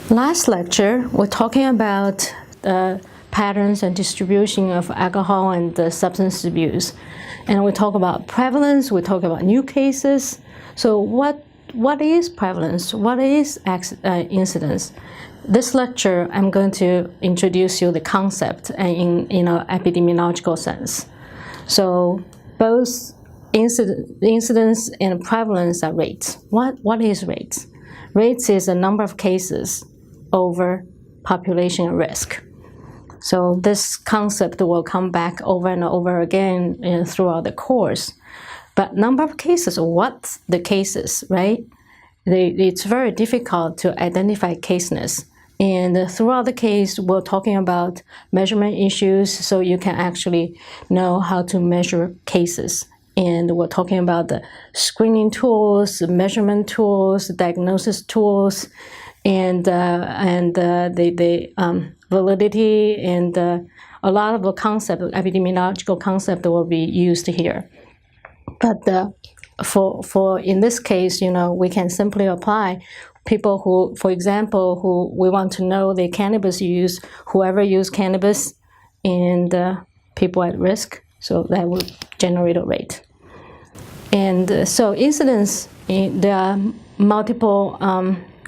Last lecture, we're talking about the patterns and distribution of alcohol and substance abuse. And we talk about prevalence, we talk about new cases. So what is prevalence? What is incidence? This lecture, I'm going to introduce you the concept in an epidemiological sense. So both incidence and prevalence are rates. What is rates? Rates is a number of cases over population risk. So this concept will come back over and over again throughout the course. But number of cases, what's the cases, right? It's very difficult to identify caseness. And throughout the case, we're talking about measurement issues, so you can actually know how to measure cases. And we're talking about the screening tools, measurement tools, diagnosis tools, and the validity and a lot of the concept, epidemiological concept will be used here. But for in this case, we can simply apply people who, for example, who we want to know the cannabis use, whoever use cannabis, and people at risk. So that will generate a rate. And so incidence, there are multiple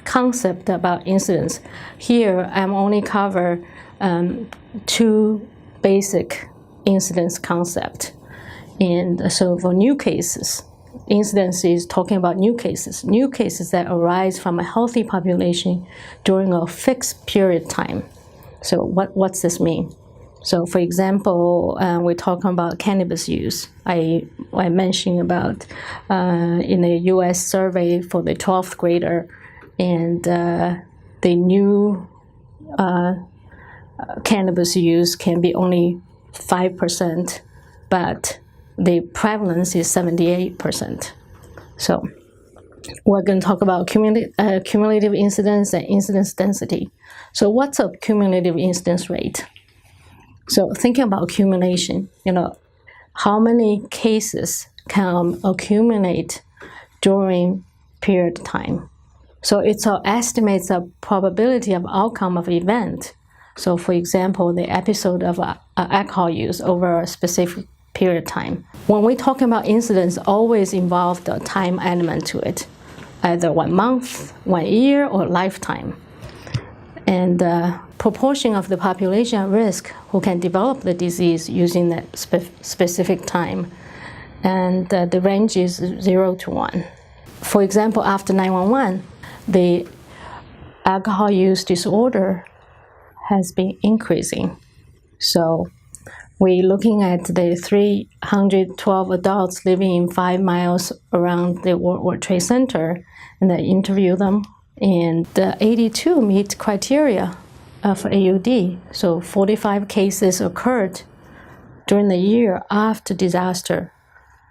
concept about incidence. Here, I'm only cover two basic incidence concept. And so for new cases, incidence is talking about new cases that arise from a healthy population during a fixed period of time. So what's this mean? So for example, we're talking about cannabis use. I mentioned about in a US survey for the 12th grader, and the new cannabis use can be only 5%, but the prevalence is 78%. So we're going to talk about cumulative incidence and incidence density. So what's a cumulative incidence rate? So thinking about accumulation, how many cases can accumulate during period of time? So it estimates the probability of outcome of event. So for example, the episode of alcohol use over a specific period of time. When we're talking about incidence, always involve the time element to it, either 1 month, 1 year, or lifetime. And proportion of the population at risk who can develop the disease using that specific time. And the range is 0 to 1. For example, after 911, the alcohol use disorder has been increasing. So we're looking at the 312 adults living in 5 miles around the World Trade Center, and I interview them. And the 82 meet criteria for AUD. So 45 cases occurred during the year after disaster,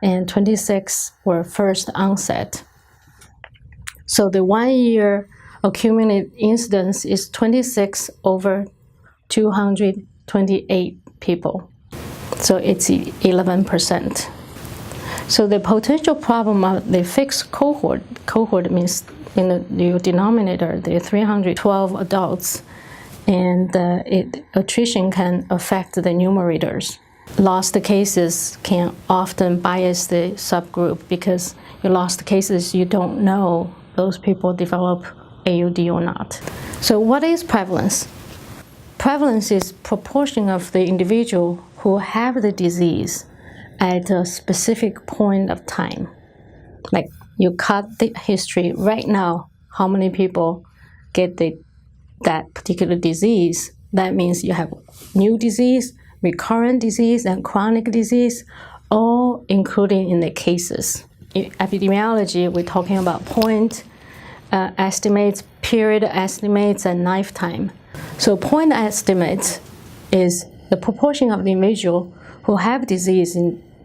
and 26 were first onset. So the 1 year accumulated incidence is 26 over 228 people. So it's 11%. So the potential problem of the fixed cohort means in the denominator, there are 312 adults, and attrition can affect the numerators. Lost cases can often bias the subgroup because you lost cases, you don't know those people develop AUD or not. So what is prevalence? Prevalence is proportion of the individual who have the disease at a specific point of time. Like you cut the history right now, how many people get that particular disease? That means you have new disease, recurrent disease, and chronic disease, all included in the cases. In epidemiology, we're talking about point estimates, period estimates, and lifetime. So point estimates is the proportion of the individual who have disease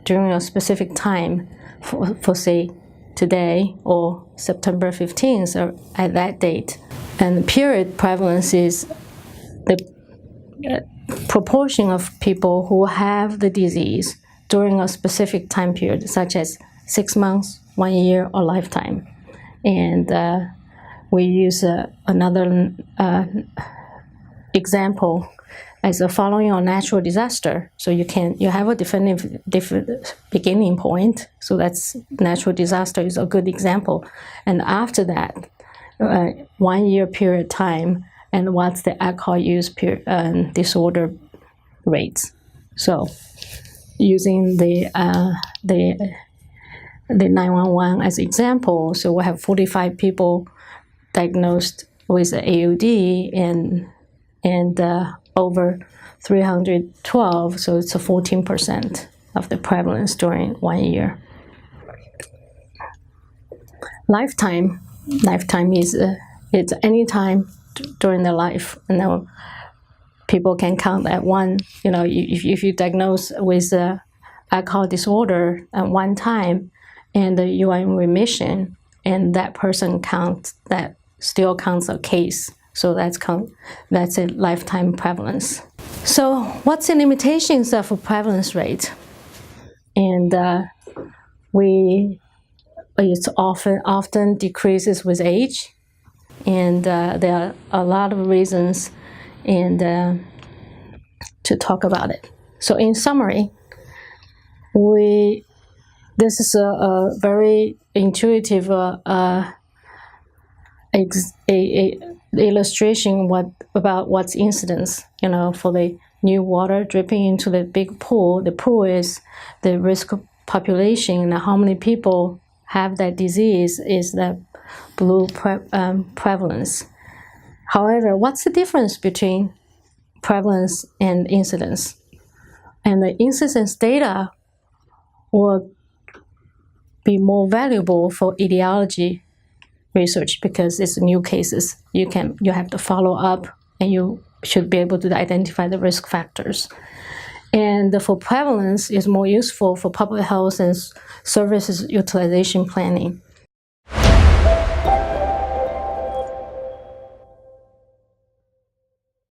during a specific time, for say today or September 15th or at that date. And period prevalence is the proportion of people who have the disease during a specific time period, such as 6 months, 1 year, or lifetime. And we use another example as a following on natural disaster. So you have a different beginning point. So that's natural disaster is a good example. And after that, 1 year period time, and what's the alcohol use disorder rates. So using the 911 as example, so we have 45 people diagnosed with AUD and over 312, so it's a 14% of the prevalence during 1 year. Lifetime is it's any time during their life. People can count at one. If you diagnose with alcohol disorder at one time, and you are in remission, and that person still counts a case. So that's a lifetime prevalence. So what's the limitations of a prevalence rate? And it often decreases with age, and there are a lot of reasons to talk about it. So in summary, this is a very intuitive illustration about what's incidence. For the new water dripping into the big pool, the pool is the risk population, and how many people have that disease is the blue prevalence. However, what's the difference between prevalence and incidence? And the incidence data will be more valuable for etiology research because it's new cases. You have to follow up, and you should be able to identify the risk factors. And for prevalence, is more useful for public health and services utilization planning.